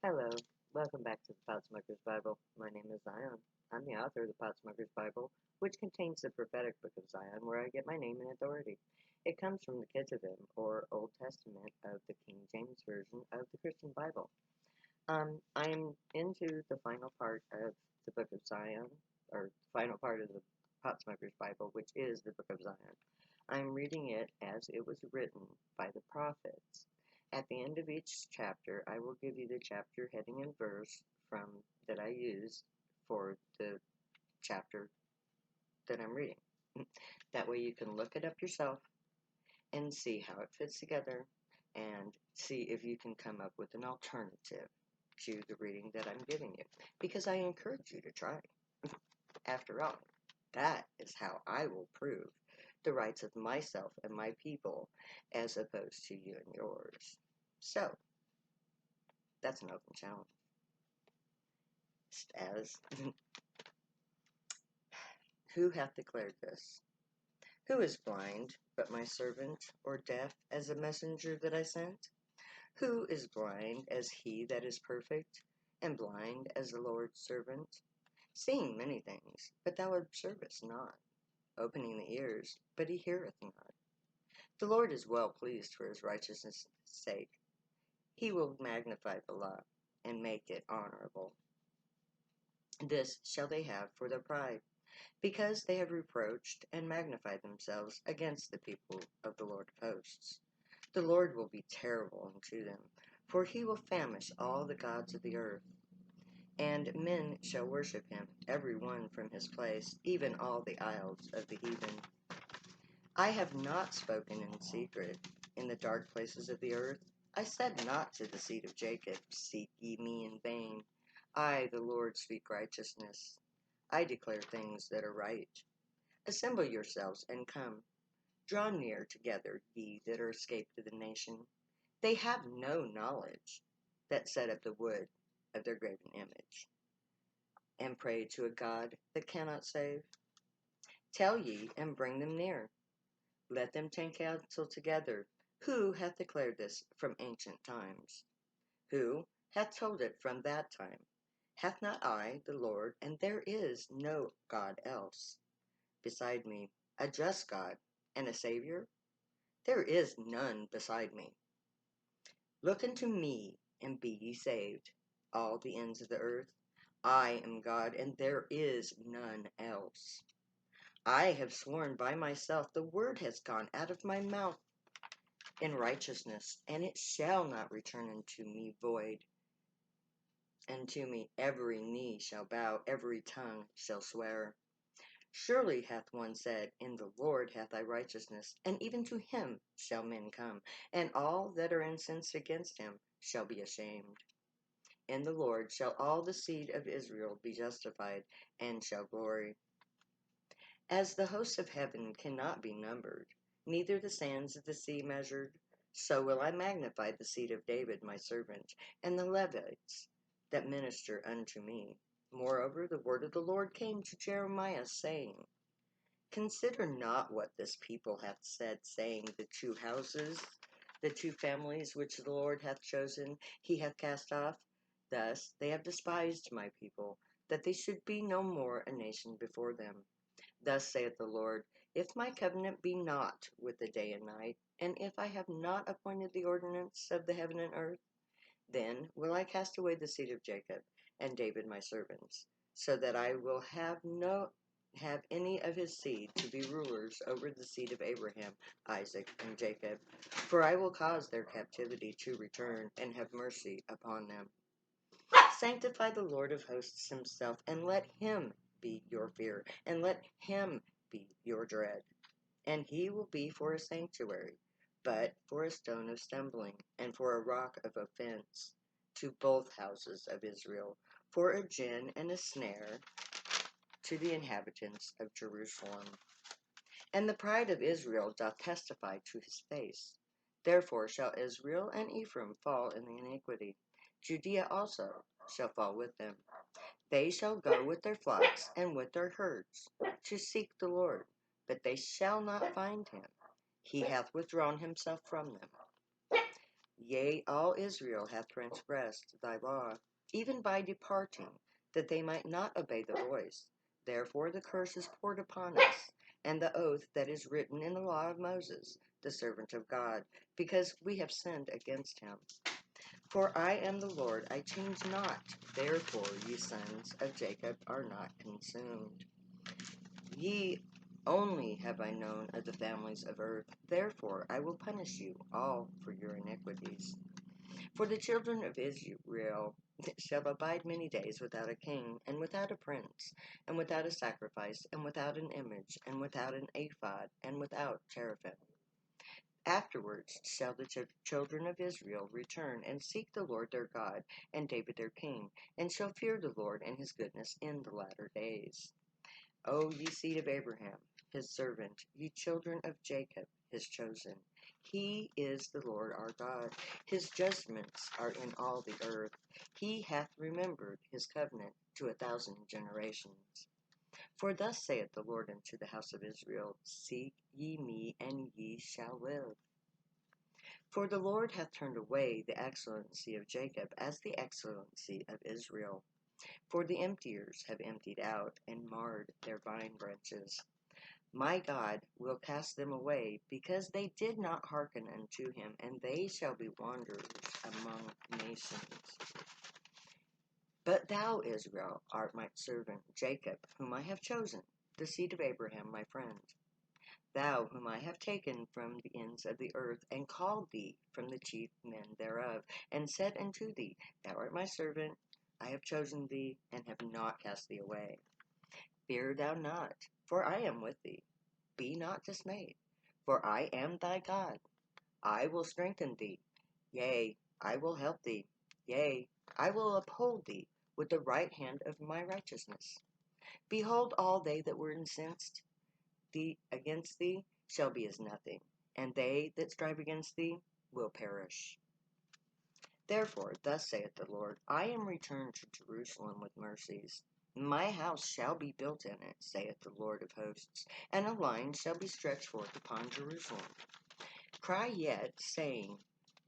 Hello, welcome back to the Potsmoker's Bible. My name is Zion. I'm the author of the Potsmoker's Bible, which contains the prophetic book of Zion, where I get my name and authority. It comes from the Ketuvim, or Old Testament of the King James Version of the Christian Bible. I am into the final part of the book of Zion, or the final part of the Potsmoker's Bible, which is the book of Zion. I'm reading it as it was written by the prophets. At the end of each chapter, I will give you the chapter heading and verse from that I use for the chapter that I'm reading. That way you can look it up yourself and see how it fits together and see if you can come up with an alternative to the reading that I'm giving you. Because I encourage you to try. After all, that is how I will prove the rights of myself and my people as opposed to you and yours. So, that's an open challenge. As who hath declared this? Who is blind but my servant, or deaf as a messenger that I sent? Who is blind as he that is perfect, and blind as the Lord's servant? Seeing many things, but thou observest not, opening the ears, but he heareth not. The Lord is well pleased for his righteousness' sake. He will magnify the law, and make it honorable. This shall they have for their pride, because they have reproached and magnified themselves against the people of the Lord of hosts. The Lord will be terrible unto them, for he will famish all the gods of the earth. And men shall worship him, every one from his place, even all the isles of the heathen. I have not spoken in secret, in the dark places of the earth. I said not to the seed of Jacob, seek ye me in vain. I, the Lord, speak righteousness. I declare things that are right. Assemble yourselves and come. Draw near together, ye that are escaped of the nation. They have no knowledge that set up the wood of their graven image, and pray to a God that cannot save. Tell ye, and bring them near. Let them take counsel together. Who hath declared this from ancient times? Who hath told it from that time? Hath not I, the Lord, and there is no God else beside me, a just God and a Savior? There is none beside me. Look unto me, and be ye saved, all the ends of the earth. I am God, and there is none else. I have sworn by myself, the word has gone out of my mouth in righteousness, and it shall not return unto me void. And to me every knee shall bow, every tongue shall swear. Surely hath one said, in the Lord hath thy righteousness, and even to him shall men come, and all that are incensed against him shall be ashamed. In the Lord shall all the seed of Israel be justified, and shall glory. As the hosts of heaven cannot be numbered, neither the sands of the sea measured, so will I magnify the seed of David my servant, and the Levites that minister unto me. Moreover, the word of the Lord came to Jeremiah, saying, Consider not what this people hath said, saying, the two houses, the two families which the Lord hath chosen, he hath cast off. Thus they have despised my people, that they should be no more a nation before them. Thus saith the Lord, if my covenant be not with the day and night, and if I have not appointed the ordinance of the heaven and earth, then will I cast away the seed of Jacob and David my servants, so that I will have any of his seed to be rulers over the seed of Abraham, Isaac, and Jacob. For I will cause their captivity to return, and have mercy upon them. Sanctify the Lord of hosts himself, and let him be your fear, and let him be your dread. And he will be for a sanctuary, but for a stone of stumbling, and for a rock of offense, to both houses of Israel, for a gin and a snare to the inhabitants of Jerusalem. And the pride of Israel doth testify to his face. Therefore shall Israel and Ephraim fall in the iniquity. Judea also shall fall with them. They shall go with their flocks and with their herds to seek the Lord, but they shall not find him. He hath withdrawn himself from them. Yea, all Israel hath transgressed thy law, even by departing, that they might not obey the voice. Therefore the curse is poured upon us, and the oath that is written in the law of Moses, the servant of God, because we have sinned against him. For I am the Lord, I change not. Therefore ye sons of Jacob are not consumed. Ye only have I known of the families of earth. Therefore I will punish you all for your iniquities. For the children of Israel shall abide many days without a king, and without a prince, and without a sacrifice, and without an image, and without an ephod, and without cherubim. Afterwards shall the children of Israel return and seek the Lord their God, and David their king, and shall fear the Lord and his goodness in the latter days. O ye seed of Abraham, his servant, ye children of Jacob, his chosen. He is the Lord our God. His judgments are in all the earth. He hath remembered his covenant to 1,000 generations. For thus saith the Lord unto the house of Israel, Seek ye me, and ye shall live. For the Lord hath turned away the excellency of Jacob as the excellency of Israel. For the emptiers have emptied out and marred their vine branches. My God will cast them away, because they did not hearken unto him, and they shall be wanderers among nations. But thou, Israel, art my servant, Jacob, whom I have chosen, the seed of Abraham my friend. Thou, whom I have taken from the ends of the earth, and called thee from the chief men thereof, and said unto thee, Thou art my servant, I have chosen thee, and have not cast thee away. Fear thou not, for I am with thee. Be not dismayed, for I am thy God. I will strengthen thee, yea, I will help thee, yea, I will uphold thee with the right hand of my righteousness. Behold, all they that were incensed against thee shall be as nothing, and they that strive against thee will perish. Therefore, thus saith the Lord, I am returned to Jerusalem with mercies. My house shall be built in it, saith the Lord of hosts, and a line shall be stretched forth upon Jerusalem. Cry yet, saying,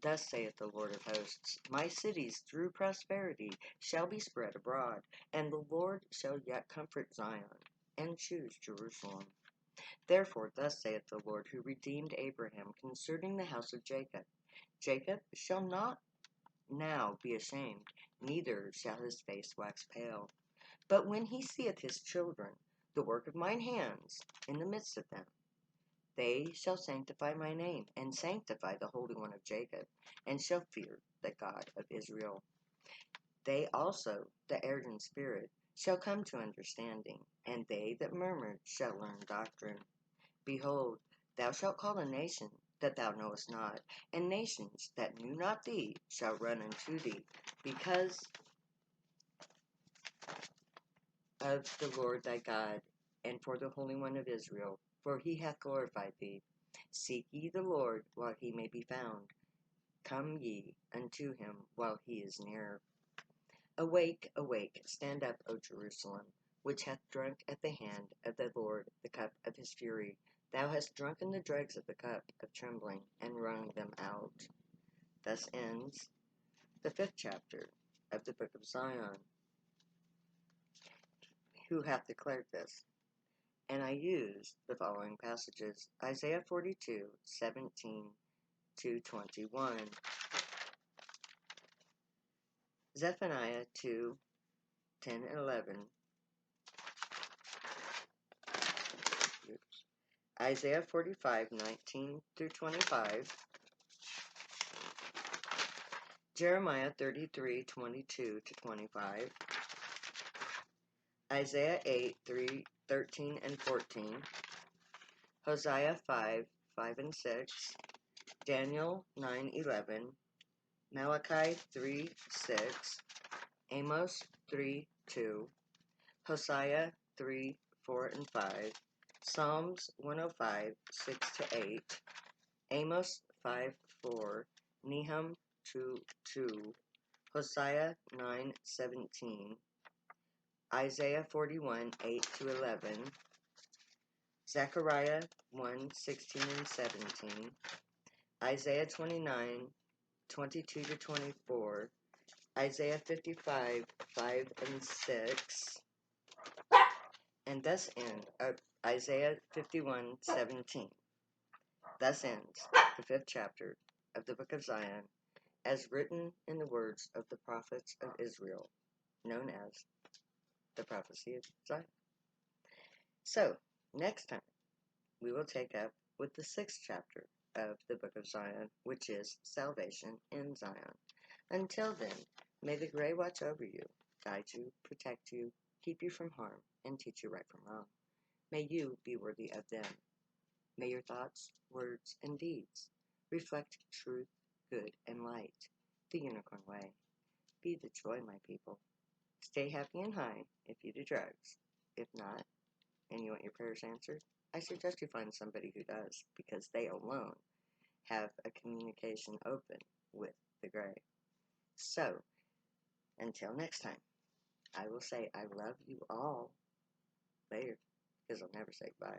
Thus saith the Lord of hosts, My cities through prosperity shall be spread abroad, and the Lord shall yet comfort Zion, and choose Jerusalem. Therefore thus saith the Lord, who redeemed Abraham concerning the house of Jacob, Jacob shall not now be ashamed, neither shall his face wax pale. But when he seeth his children, the work of mine hands, in the midst of them, they shall sanctify my name, and sanctify the Holy One of Jacob, and shall fear the God of Israel. They also, that erred in spirit, shall come to understanding, and they that murmured shall learn doctrine. Behold, thou shalt call a nation that thou knowest not, and nations that knew not thee shall run unto thee, because of the Lord thy God, and for the Holy One of Israel, for he hath glorified thee. Seek ye the Lord while he may be found. Come ye unto him while he is near. Awake, awake, stand up, O Jerusalem, which hath drunk at the hand of the Lord the cup of his fury. Thou hast drunken the dregs of the cup of trembling, and wrung them out. Thus ends the 5th chapter of the book of Zion. Who hath declared this? And I used the following passages: Isaiah 42:17 to 21, Zephaniah 2:10 and 11, Isaiah 45:19 through 25, Jeremiah 33:22 to 25, Isaiah 8:13 and 14, Hosea 5:5 and 6, Daniel 9:11, Malachi 3:6, Amos 3:2, Hosea 3:4 and 5, Psalms 105:6 to 8, Amos 5:4, Nahum 2:2, Hosea 9:17, Isaiah 41:8 to 11, Zechariah 1:16 and 17, Isaiah 29 22 to 24, Isaiah 55, 5 and 6, and thus end Isaiah 51, 17. Thus ends the 5th chapter of the Book of Zion, as written in the words of the prophets of Israel, known as the prophecy of Zion. So, next time, we will take up with the 6th chapter of the Book of Zion, which is salvation in Zion. Until then, may the Gray watch over you, guide you, protect you, keep you from harm, and teach you right from wrong. May you be worthy of them. May your thoughts, words, and deeds reflect truth, good, and light, the unicorn way. Be the joy, my people. Stay happy and high if you do drugs. If not, and you want your prayers answered, I suggest you find somebody who does, because they alone have a communication open with the Gray. So, until next time, I will say I love you all later, because I'll never say goodbye.